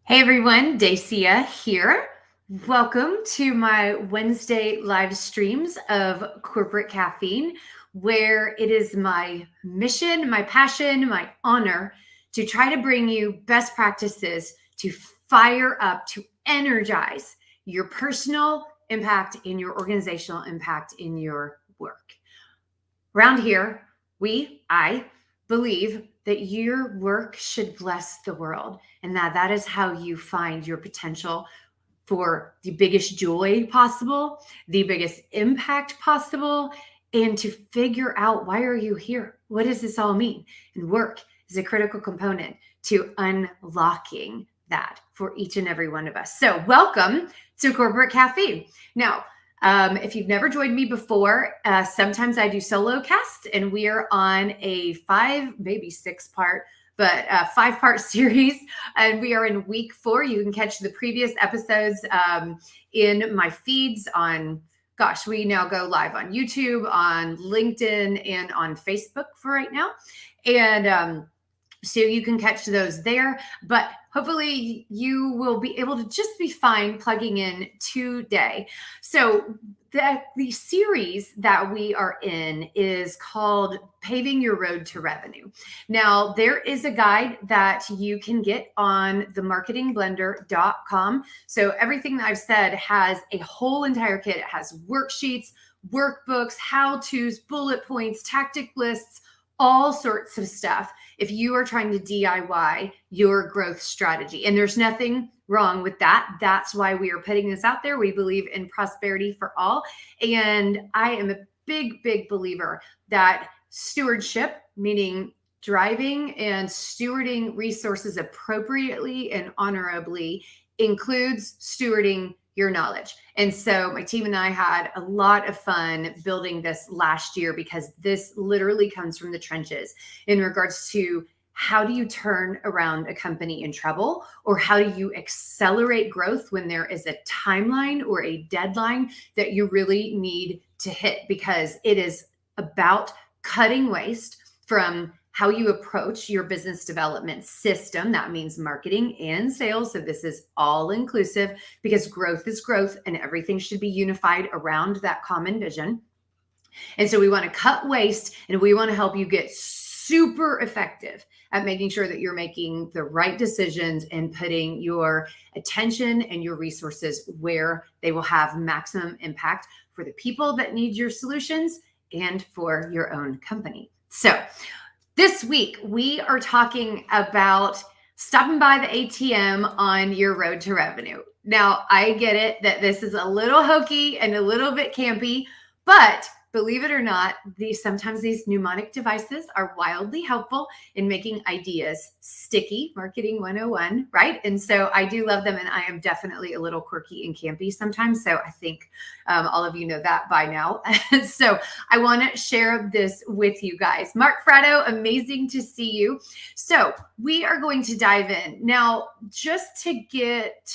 Hey everyone, Dacia here. Welcome to my Wednesday live streams of Corporate Caffeine, where it is my mission, my passion, my honor to try to bring you best practices to fire up, to energize your personal impact and your organizational impact in your work. Around here, I believe that your work should bless the world and that is how you find your potential for the biggest joy possible, the biggest impact possible, and to figure out, why are you here? What does this all mean? And work is a critical component to unlocking that for each and every one of us. So welcome to Corporate Caffeine. Now, if you've never joined me before, sometimes I do solo casts, and we are on a 5-part series, and we are in week 4. You can catch the previous episodes in my feeds on, we now go live on YouTube, on LinkedIn, and on Facebook for right now. And so you can catch those there, but hopefully you will be able to just be fine plugging in today. So the series that we are in is called Paving Your Road to Revenue. Now, there is a guide that you can get on themarketingblender.com. So everything that I've said has a whole entire kit. It has worksheets, workbooks, how-tos, bullet points, tactic lists, all sorts of stuff if you are trying to DIY your growth strategy. And there's nothing wrong with that. That's why we are putting this out there. We believe in prosperity for all. And I am a big, big believer that stewardship, meaning driving and stewarding resources appropriately and honorably, includes stewarding your knowledge. And so my team and I had a lot of fun building this last year, because this literally comes from the trenches in regards to how do you turn around a company in trouble, or how do you accelerate growth when there is a timeline or a deadline that you really need to hit, because it is about cutting waste from how you approach your business development system. That means marketing and sales. So this is all inclusive, because growth is growth and everything should be unified around that common vision. And so we want to cut waste, and we want to help you get super effective at making sure that you're making the right decisions and putting your attention and your resources where they will have maximum impact for the people that need your solutions and for your own company. So this week, we are talking about stopping by the ATM on your road to revenue. Now, I get it that this is a little hokey and a little bit campy, but believe it or not, sometimes these mnemonic devices are wildly helpful in making ideas sticky, marketing 101, right? And so I do love them, and I am definitely a little quirky and campy sometimes. So I think all of you know that by now. So I want to share this with you guys. Mark Fratto, amazing to see you. So we are going to dive in. Now, just to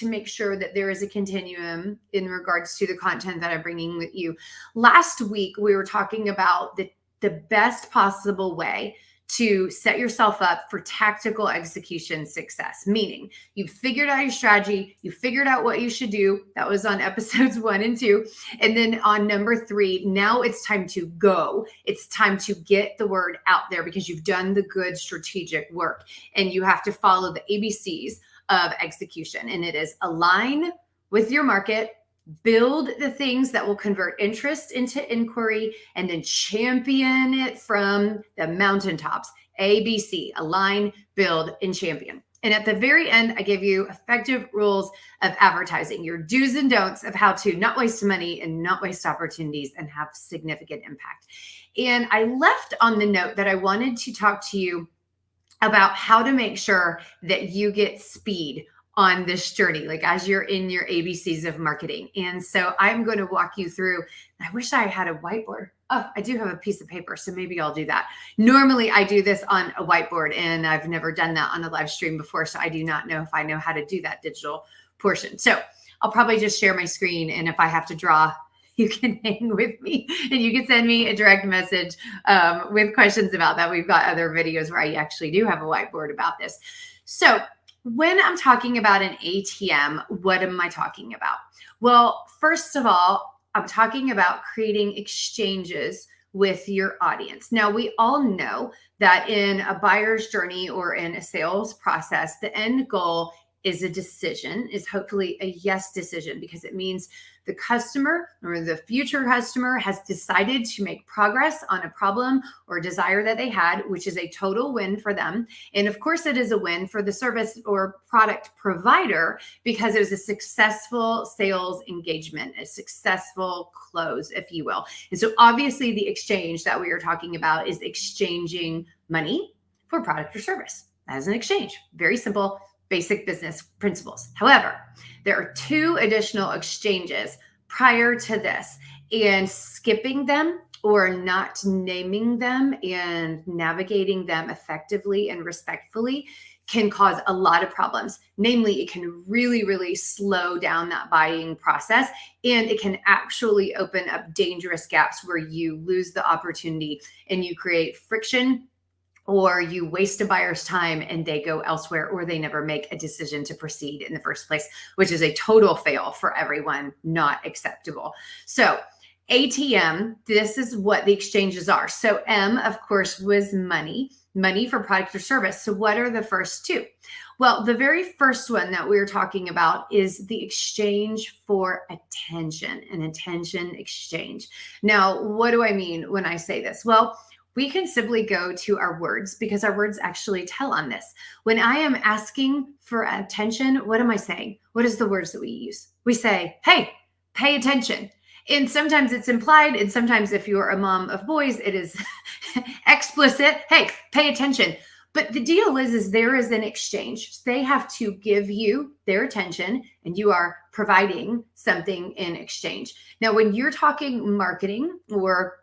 make sure that there is a continuum in regards to the content that I'm bringing with you. Last week, we were talking about the best possible way to set yourself up for tactical execution success, meaning you've figured out your strategy, you figured out what you should do. That was on episodes 1 and 2. And then on number 3, now it's time to go. It's time to get the word out there, because you've done the good strategic work, and you have to follow the ABCs of execution. And it is align with your market, build the things that will convert interest into inquiry, and then champion it from the mountaintops. ABC, align, build, and champion. And at the very end, I give you effective rules of advertising, your do's and don'ts of how to not waste money and not waste opportunities and have significant impact. And I left on the note that I wanted to talk to you about how to make sure that you get speed on this journey, like as you're in your ABCs of marketing. And so I'm going to walk you through. I wish I had a whiteboard. Oh, I do have a piece of paper, so maybe I'll do that. Normally I do this on a whiteboard, and I've never done that on a live stream before, so I do not know if I know how to do that digital portion. So I'll probably just share my screen, and if I have to draw, you can hang with me, and you can send me a direct message with questions about that. We've got other videos where I actually do have a whiteboard about this. So When I'm talking about an ATM, what am I talking about? Well, first of all, I'm talking about creating exchanges with your audience. Now, we all know that in a buyer's journey or in a sales process, the end goal is a decision, is hopefully a yes decision, because it means the customer or the future customer has decided to make progress on a problem or desire that they had, which is a total win for them. And of course, it is a win for the service or product provider because it was a successful sales engagement, a successful close, if you will. And so obviously the exchange that we are talking about is exchanging money for product or service as an exchange. Very simple, basic business principles. However, there are two additional exchanges prior to this, and skipping them or not naming them and navigating them effectively and respectfully can cause a lot of problems. Namely, it can really, really slow down that buying process, and it can actually open up dangerous gaps where you lose the opportunity and you create friction, or you waste a buyer's time and they go elsewhere, or they never make a decision to proceed in the first place, which is a total fail for everyone, not acceptable. So ATM, this is what the exchanges are. So M, of course, was money for product or service. So what are the first two? Well, the very first one that we're talking about is the exchange for attention, an attention exchange. Now, what do I mean when I say this? Well, we can simply go to our words, because our words actually tell on this. When I am asking for attention, what am I saying? What is the words that we use? We say, hey, pay attention. And sometimes it's implied, and sometimes if you're a mom of boys, it is explicit. Hey, pay attention. But the deal is there is an exchange. They have to give you their attention, and you are providing something in exchange. Now, when you're talking marketing or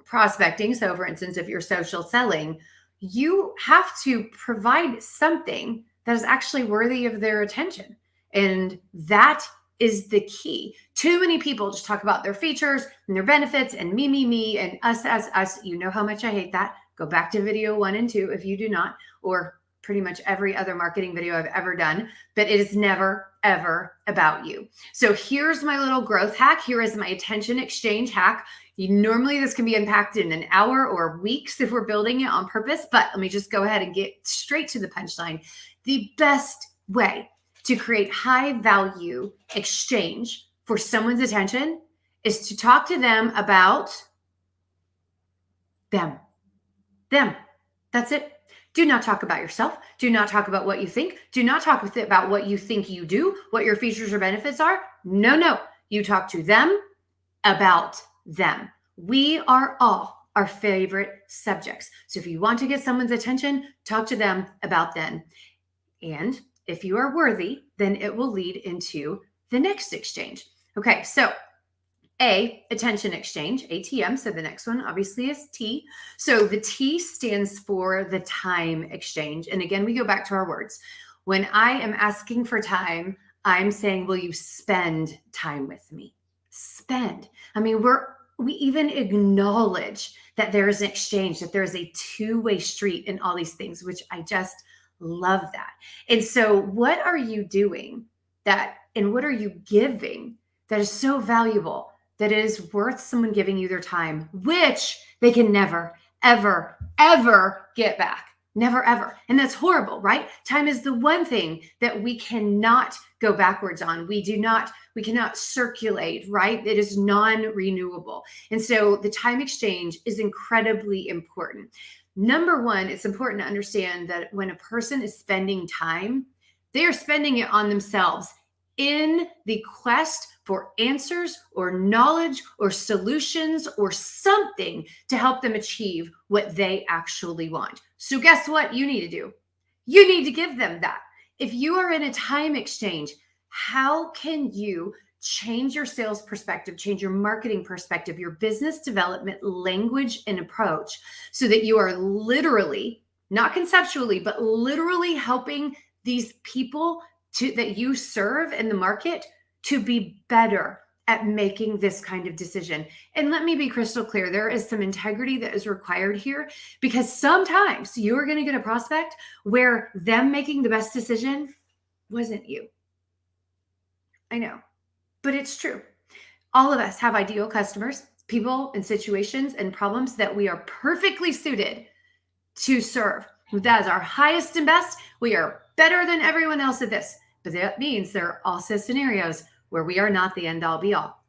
prospecting, so for instance, if you're social selling, you have to provide something that is actually worthy of their attention. And that is the key. Too many people just talk about their features and their benefits and me, and us as us. You know how much I hate that. Go back to video 1 and 2 if you do not, or pretty much every other marketing video I've ever done, but it is never, ever about you. So here's my little growth hack. Here is my attention exchange hack. Normally this can be unpacked in an hour or weeks if we're building it on purpose, but let me just go ahead and get straight to the punchline. The best way to create high value exchange for someone's attention is to talk to them about them. That's it. Do not talk about yourself. Do not talk about what you think. Do not talk about what you think you do, what your features or benefits are. No. You talk to them about them. We are all our favorite subjects. So if you want to get someone's attention, talk to them about them. And if you are worthy, then it will lead into the next exchange. Okay, so A, attention exchange, ATM. So the next one obviously is T. So the T stands for the time exchange. And again, we go back to our words. When I am asking for time, I'm saying, will you spend time with me? Spend. I mean, we even acknowledge that there is an exchange, that there is a two-way street in all these things, which I just love that. And so what are you doing and what are you giving that is so valuable, that it is worth someone giving you their time, which they can never, ever, ever get back? Never, ever. And that's horrible, right? Time is the one thing that we cannot go backwards on. We cannot circulate, right? It is non-renewable. And so the time exchange is incredibly important. Number one, it's important to understand that when a person is spending time, they are spending it on themselves in the quest for answers or knowledge or solutions or something to help them achieve what they actually want. So guess what you need to do? You need to give them that. If you are in a time exchange, how can you change your sales perspective, change your marketing perspective, your business development language and approach so that you are literally, not conceptually, but literally helping these people that you serve in the market to be better at making this kind of decision? And let me be crystal clear, there is some integrity that is required here, because sometimes you're going to get a prospect where them making the best decision wasn't you. I know, but it's true. All of us have ideal customers, people and situations and problems that we are perfectly suited to serve. That is our highest and best. We are better than everyone else at this. But that means there are also scenarios where we are not the end all be all.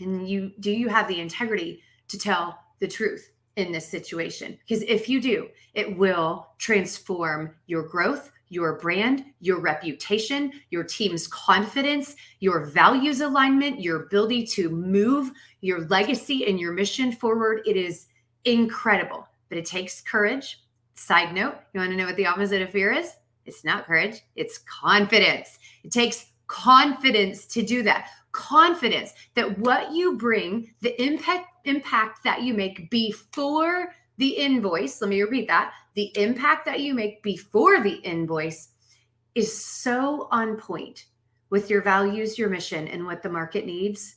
And do you have the integrity to tell the truth in this situation? Because if you do, it will transform your growth, your brand, your reputation, your team's confidence, your values alignment, your ability to move your legacy and your mission forward. It is incredible, but it takes courage. Side note, you want to know what the opposite of fear is? It's not courage, it's confidence. It takes confidence to do that. Confidence that what you bring, the impact that you make before the invoice, let me repeat that, the impact that you make before the invoice is so on point with your values, your mission, and what the market needs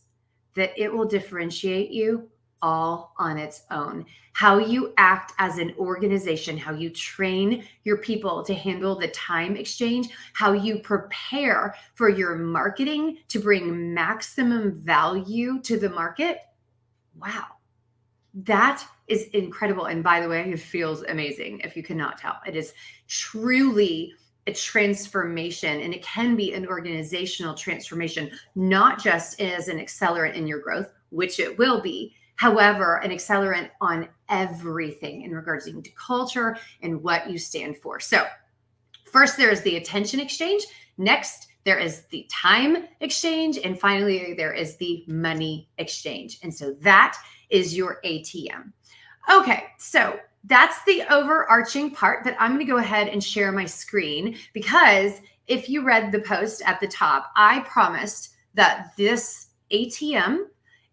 that it will differentiate you all on its own. How you act as an organization, how you train your people to handle the time exchange, how you prepare for your marketing to bring maximum value to the market. Wow, that is incredible. And by the way, it feels amazing if you cannot tell. It is truly a transformation, and it can be an organizational transformation, not just as an accelerant in your growth, which it will be. However, an accelerant on everything in regards to culture and what you stand for. So first, there is the attention exchange. Next, there is the time exchange. And finally, there is the money exchange. And so that is your ATM. Okay, so that's the overarching part, but I'm going to go ahead and share my screen because if you read the post at the top, I promised that this ATM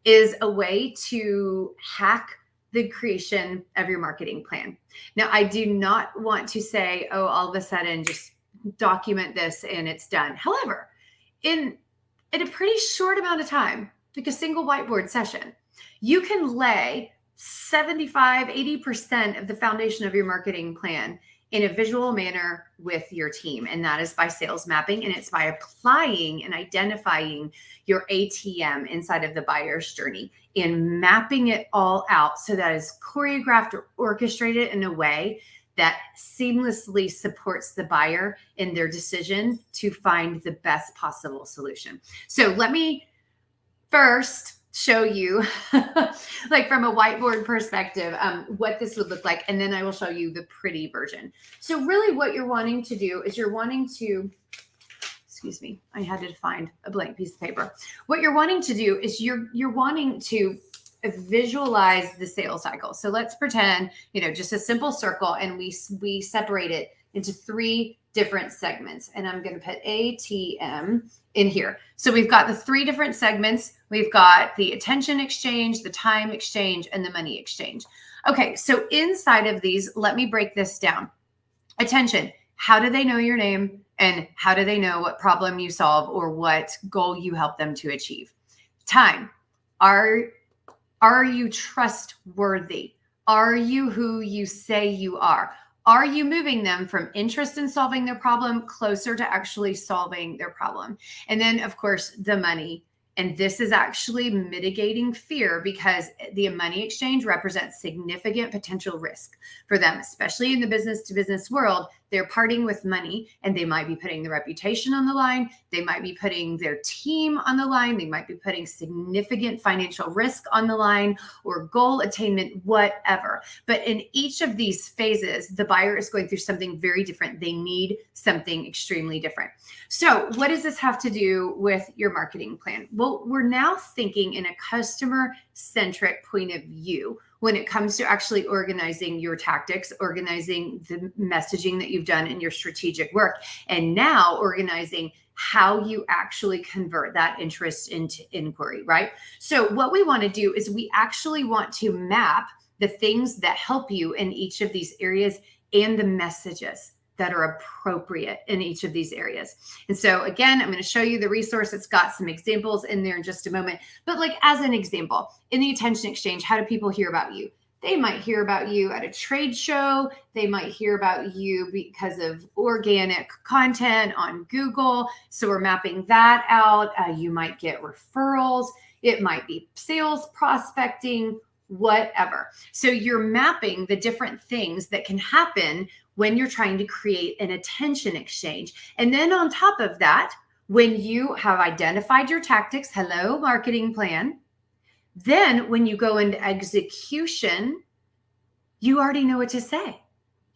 is a way to hack the creation of your marketing plan. Now, I do not want to say, oh, all of a sudden just document this and it's done. However, in a pretty short amount of time, like a single whiteboard session, you can lay 75, 80% of the foundation of your marketing plan in a visual manner with your team. And that is by sales mapping. And it's by applying and identifying your ATM inside of the buyer's journey and mapping it all out so that is choreographed or orchestrated in a way that seamlessly supports the buyer in their decision to find the best possible solution. So let me first show you like from a whiteboard perspective, what this would look like. And then I will show you the pretty version. So really what you're wanting to do is you're wanting to, excuse me, I had to find a blank piece of paper. What you're wanting to do is you're wanting to visualize the sales cycle. So let's pretend, just a simple circle, and we separate it into 3 different segments. And I'm going to put ATM in here. So we've got the 3 different segments. We've got the attention exchange, the time exchange, and the money exchange. Okay, so inside of these, let me break this down. Attention, how do they know your name? And how do they know what problem you solve or what goal you help them to achieve? Time, are you trustworthy? Are you who you say you are? Are you moving them from interest in solving their problem closer to actually solving their problem? And then, of course, the money. And this is actually mitigating fear because the money exchange represents significant potential risk for them, especially in the business to business world. They're parting with money and they might be putting the reputation on the line. They might be putting their team on the line. They might be putting significant financial risk on the line or goal attainment, whatever. But in each of these phases, the buyer is going through something very different. They need something extremely different. So what does this have to do with your marketing plan? Well, we're now thinking in a customer-centric point of view when it comes to actually organizing your tactics, organizing the messaging that you've done in your strategic work, and now organizing how you actually convert that interest into inquiry, right? So what we want to do is we actually want to map the things that help you in each of these areas and the messages that are appropriate in each of these areas. And so again, I'm going to show you the resource. It's got some examples in there in just a moment. But like as an example, in the attention exchange, how do people hear about you? They might hear about you at a trade show. They might hear about you because of organic content on Google. So we're mapping that out. You might get referrals. It might be sales prospecting, whatever. So you're mapping the different things that can happen when you're trying to create an attention exchange. And then on top of that, when you have identified your tactics, hello, marketing plan, then when you go into execution, you already know what to say.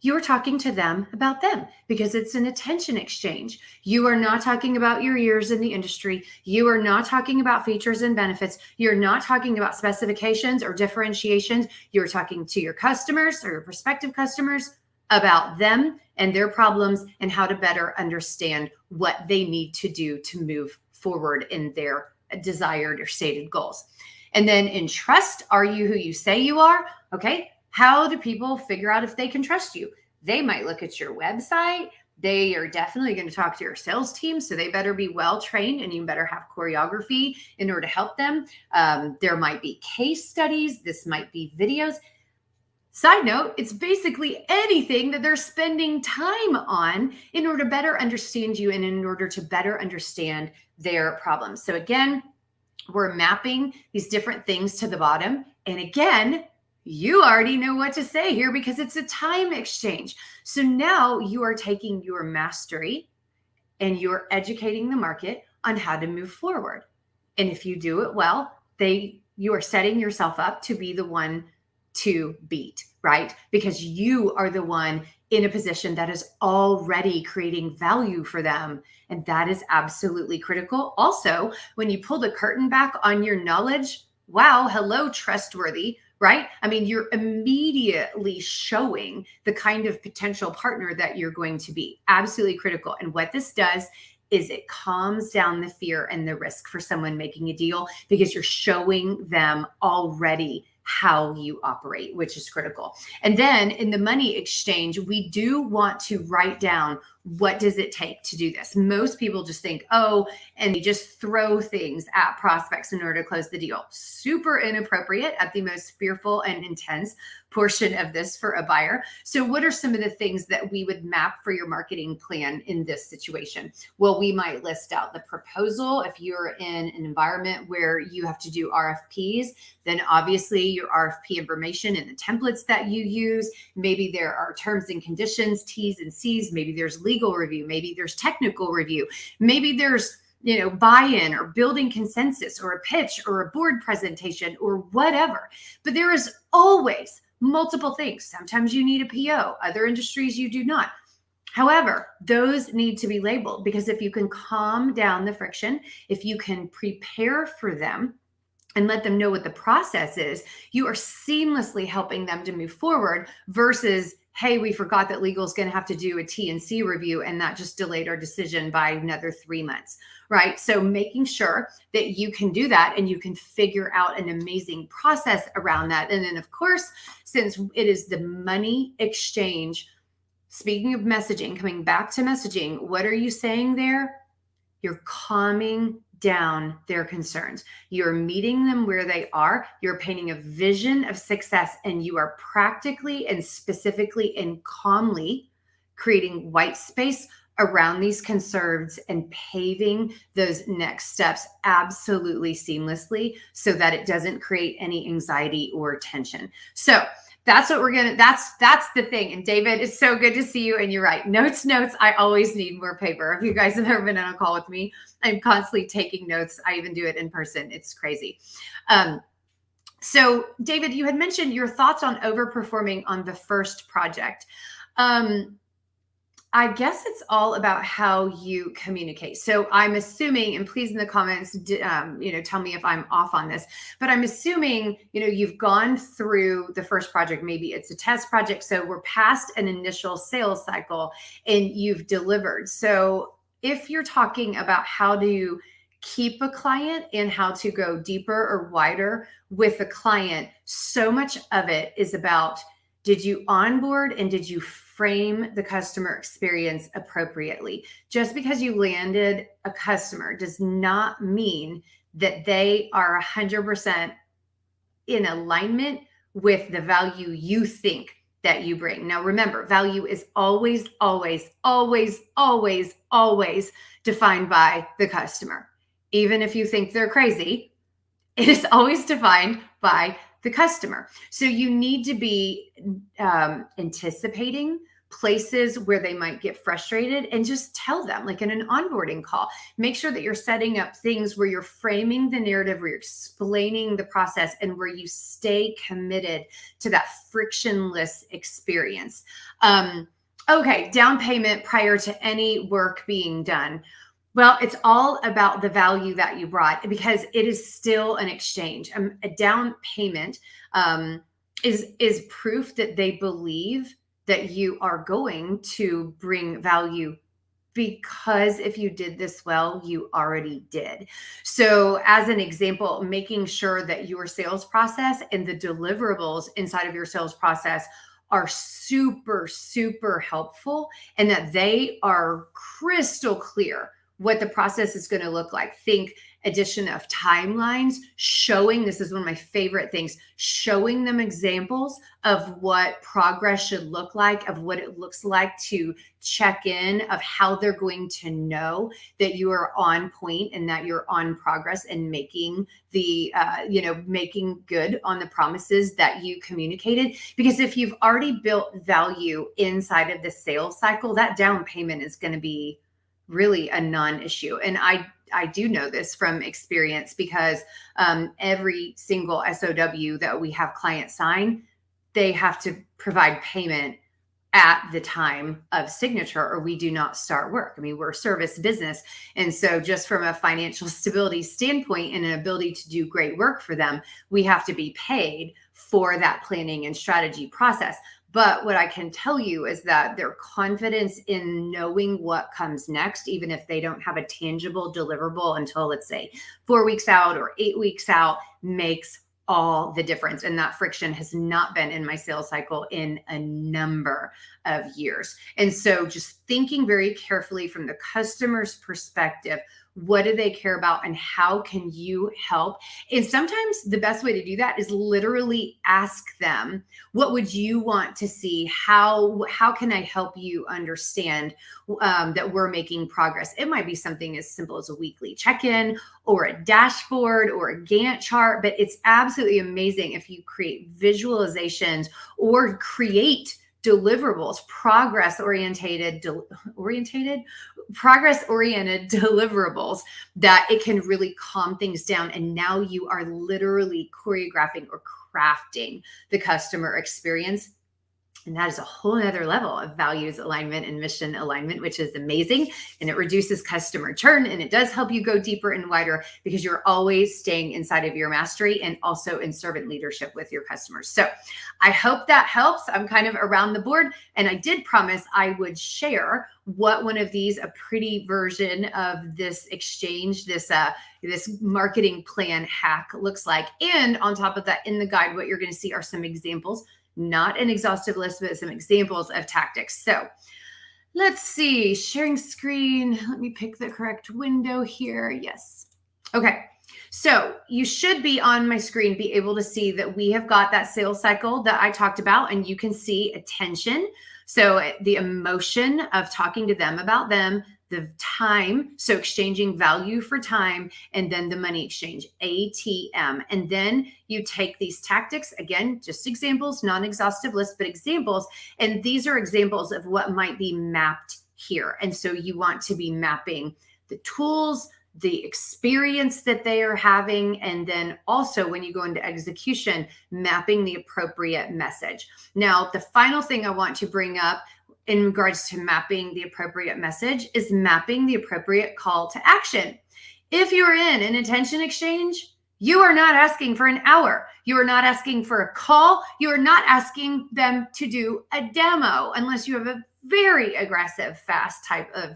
You're talking to them about them because it's an attention exchange. You are not talking about your years in the industry. You are not talking about features and benefits. You're not talking about specifications or differentiations. You're talking to your customers or your prospective customers about them and their problems and how to better understand what they need to do to move forward in their desired or stated goals. And then in trust, are you who you say you are? Okay. How do people figure out if they can trust you? They might look at your website. They are definitely going to talk to your sales team. So they better be well trained and you better have choreography in order to help them. There might be case studies. This might be videos. Side note, it's basically anything that they're spending time on in order to better understand you and in order to better understand their problems. So again, we're mapping these different things to the bottom. And again, you already know what to say here because it's a time exchange. So now you are taking your mastery and you're educating the market on how to move forward. And if you do it well, you are setting yourself up to be the one to beat, right? Because you are the one in a position that is already creating value for them. And that is absolutely critical. Also, when you pull the curtain back on your knowledge, wow, hello, trustworthy, right? I mean, you're immediately showing the kind of potential partner that you're going to be. Absolutely critical. And what this does is it calms down the fear and the risk for someone making a deal because you're showing them already how you operate, which is critical. And then in the money exchange, we do want to write down what does it take to do this. Most people just think, oh, and they just throw things at prospects in order to close the deal. Super inappropriate at the most fearful and intense portion of this for a buyer. So what are some of the things that we would map for your marketing plan in this situation? Well, we might list out the proposal. If you're in an environment where you have to do RFPs, then obviously your RFP information and the templates that you use. Maybe there are terms and conditions, T's and C's. Maybe there's legal review. Maybe there's technical review. Maybe there's buy-in or building consensus or a pitch or a board presentation or whatever. But there is always multiple things. Sometimes you need a PO. Other industries you do not. However, those need to be labeled because if you can calm down the friction, if you can prepare for them and let them know what the process is, you are seamlessly helping them to move forward versus, hey, we forgot that legal is going to have to do a T&C review and that just delayed our decision by another 3 months, right? So making sure that you can do that and you can figure out an amazing process around that. And then of course, since it is the money exchange, speaking of messaging, coming back to messaging, what are you saying there? You're calming down their concerns. You're meeting them where they are. You're painting a vision of success, and you are practically and specifically and calmly creating white space around these concerns and paving those next steps absolutely seamlessly so that it doesn't create any anxiety or tension. So that's what we're going to, that's the thing. And David, it's so good to see you. And you're right. Notes. I always need more paper. If you guys have ever been on a call with me, I'm constantly taking notes. I even do it in person. It's crazy. So David, you had mentioned your thoughts on overperforming on the first project. I guess it's all about how you communicate. So I'm assuming, and please in the comments, tell me if I'm off on this, but I'm assuming, you've gone through the first project. Maybe it's a test project. So we're past an initial sales cycle and you've delivered. So if you're talking about how to keep a client and how to go deeper or wider with a client, so much of it is about, did you onboard and did you frame the customer experience appropriately? Just because you landed a customer does not mean that they are 100% in alignment with the value you think that you bring. Now, remember, value is always, always, always, always, always defined by the customer. Even if you think they're crazy, it is always defined by the customer. So you need to be anticipating places where they might get frustrated and just tell them, like in an onboarding call. Make sure that you're setting up things where you're framing the narrative, where you're explaining the process, and where you stay committed to that frictionless experience. Okay, down payment prior to any work being done. Well, it's all about the value that you brought, because it is still an exchange. A down payment is proof that they believe that you are going to bring value, because if you did this well, you already did. So as an example, making sure that your sales process and the deliverables inside of your sales process are super, super helpful, and that they are crystal clear what the process is going to look like. Think addition of timelines, showing, this is one of my favorite things, showing them examples of what progress should look like, of what it looks like to check in, of how they're going to know that you are on point and that you're on progress and making the, making good on the promises that you communicated. Because if you've already built value inside of the sales cycle, that down payment is going to be really a non-issue. And I do know this from experience, because every single SOW that we have clients sign, they have to provide payment at the time of signature, or we do not start work. I mean, we're a service business. And so just from a financial stability standpoint and an ability to do great work for them, we have to be paid for that planning and strategy process. But what I can tell you is that their confidence in knowing what comes next, even if they don't have a tangible deliverable until, let's say, 4 weeks out or 8 weeks out, makes all the difference. And that friction has not been in my sales cycle in a number of years. And so just thinking very carefully from the customer's perspective, what do they care about and how can you help? And sometimes the best way to do that is literally ask them, what would you want to see? How can I help you understand that we're making progress? It might be something as simple as a weekly check-in or a dashboard or a Gantt chart, but it's absolutely amazing if you create visualizations or create deliverables, progress-oriented deliverables, that it can really calm things down. And now you are literally choreographing or crafting the customer experience. And that is a whole other level of values alignment and mission alignment, which is amazing. And it reduces customer churn, and it does help you go deeper and wider, because you're always staying inside of your mastery and also in servant leadership with your customers. So I hope that helps. I'm kind of around the board, and I did promise I would share what one of these, a pretty version of this exchange, this marketing plan hack looks like. And on top of that, in the guide, what you're going to see are some examples. Not an exhaustive list, but some examples of tactics. So let's see, sharing screen. Let me pick the correct window here. Yes. Okay. So you should be on my screen, be able to see that we have got that sales cycle that I talked about, and you can see attention. So the emotion of talking to them about them, the time, so exchanging value for time, and then the money exchange, ATM. And then you take these tactics, again, just examples, non-exhaustive list, but examples. And these are examples of what might be mapped here. And so you want to be mapping the tools, the experience that they are having, and then also when you go into execution, mapping the appropriate message. Now, the final thing I want to bring up in regards to mapping the appropriate message is mapping the appropriate call to action. If you're in an attention exchange, you are not asking for an hour. You are not asking for a call. You are not asking them to do a demo unless you have a very aggressive, fast type of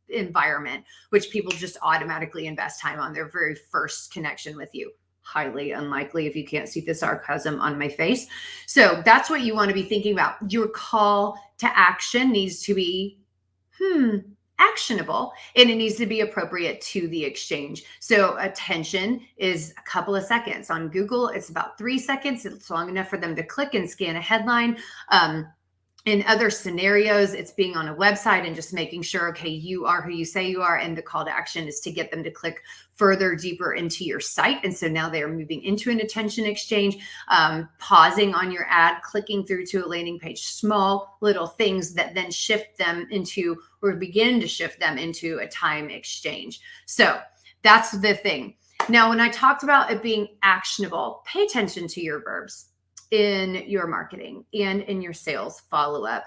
environment, which people just automatically invest time on their very first connection with you. Highly unlikely if you can't see the sarcasm on my face. So that's what you want to be thinking about. Your call to action needs to be, actionable and it needs to be appropriate to the exchange. So attention is a couple of seconds. On Google, it's about 3 seconds. It's long enough for them to click and scan a headline. In other scenarios, it's being on a website and just making sure, okay, you are who you say you are. And the call to action is to get them to click further, deeper into your site. And so now they are moving into an attention exchange, pausing on your ad, clicking through to a landing page, small little things that then shift them into, or begin to shift them into a time exchange. So that's the thing. Now, when I talked about it being actionable, pay attention to your verbs in your marketing and in your sales follow-up.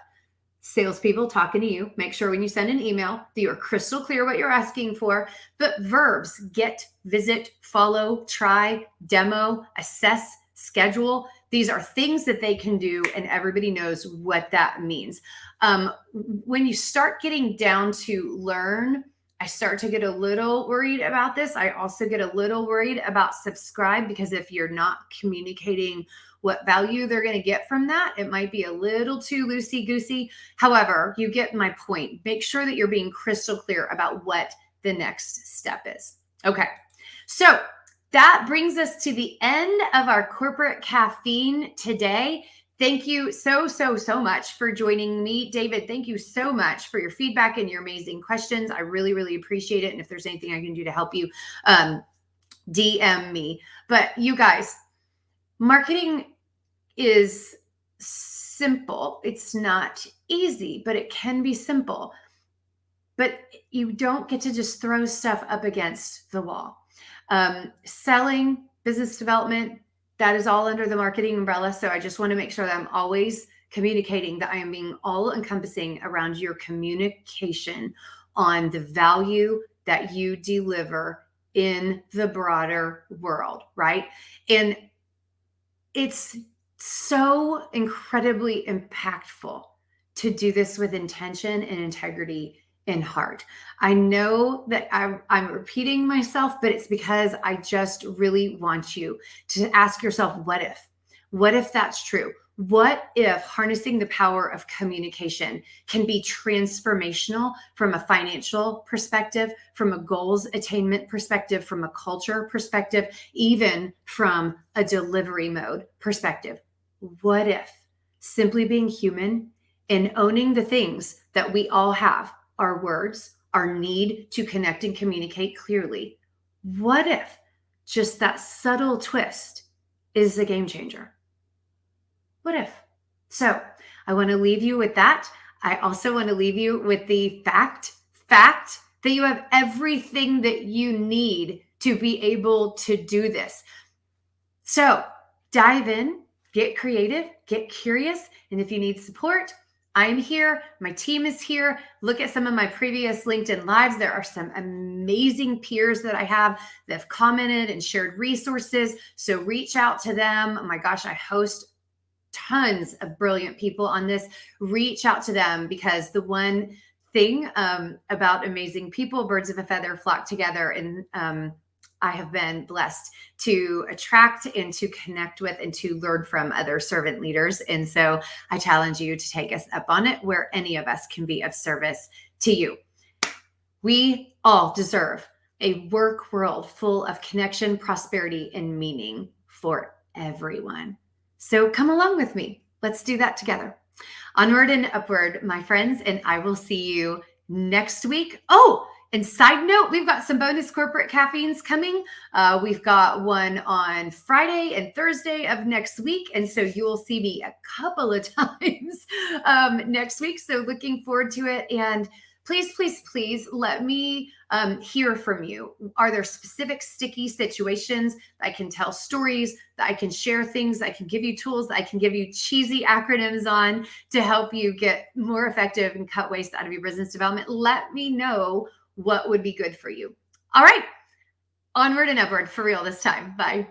Salespeople talking to you, make sure when you send an email that you're crystal clear what you're asking for. But verbs, get, visit, follow, try, demo, assess, schedule. These are things that they can do, and everybody knows what that means. When you start getting down to learn, I start to get a little worried about this. I also get a little worried about subscribe, because if you're not communicating what value they're going to get from that, it might be a little too loosey-goosey. However, you get my point. Make sure that you're being crystal clear about what the next step is. Okay, so that brings us to the end of our corporate caffeine today. Thank you so much for joining me. David, thank you so much for your feedback and your amazing questions. I really appreciate it. And if there's anything I can do to help you, DM me. But you guys, marketing is simple. It's not easy, but it can be simple. But you don't get to just throw stuff up against the wall. Selling, business development, that is all under the marketing umbrella. So I just want to make sure that I'm always communicating that I am being all encompassing around your communication on the value that you deliver in the broader world, right? And it's so incredibly impactful to do this with intention and integrity in heart. I know that I'm repeating myself, but it's because I just really want you to ask yourself, what if? What if that's true? What if harnessing the power of communication can be transformational from a financial perspective, from a goals attainment perspective, from a culture perspective, even from a delivery mode perspective? What if simply being human and owning the things that we all have, our words, our need to connect and communicate clearly, what if just that subtle twist is a game changer? What if? So I want to leave you with that. I also want to leave you with the fact that you have everything that you need to be able to do this. So dive in, get creative, get curious. And if you need support, I'm here. My team is here. Look at some of my previous LinkedIn lives. There are some amazing peers that I have that have commented and shared resources. So reach out to them. Oh my gosh, I host tons of brilliant people on this. Reach out to them, because the one thing about amazing people, birds of a feather flock together. And I have been blessed to attract and to connect with and to learn from other servant leaders. And so I challenge you to take us up on it, where any of us can be of service to you. We all deserve a work world full of connection, prosperity, and meaning for everyone. So come along with me. Let's do that together. Onward and upward, my friends, and I will see you next week. Oh, and side note, we've got some bonus corporate caffeines coming. We've got one on Friday and Thursday of next week. And so you will see me a couple of times next week. So looking forward to it. And please let me hear from you. Are there specific sticky situations that I can tell stories, that I can share things, that I can give you tools, that I can give you cheesy acronyms on to help you get more effective and cut waste out of your business development? Let me know what would be good for you. All right. Onward and upward for real this time. Bye.